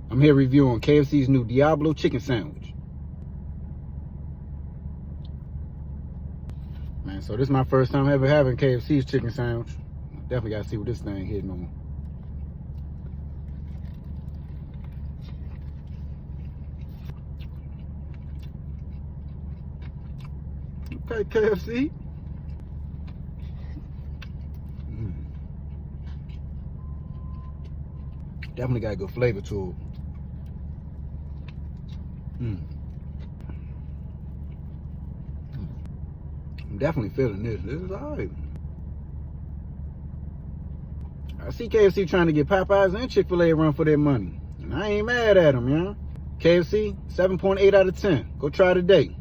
I'm here reviewing KFC's new Diablo chicken sandwich. Man, so this is my first time ever having KFC's chicken sandwich. Definitely gotta see what this thing hitting on. Okay, KFC. Definitely got a good flavor to it. I'm definitely feeling this. This is alright. I see KFC trying to get Popeyes and Chick-fil-A a run for their money. And I ain't mad at them, you know? KFC, 7.8 out of 10. Go try today.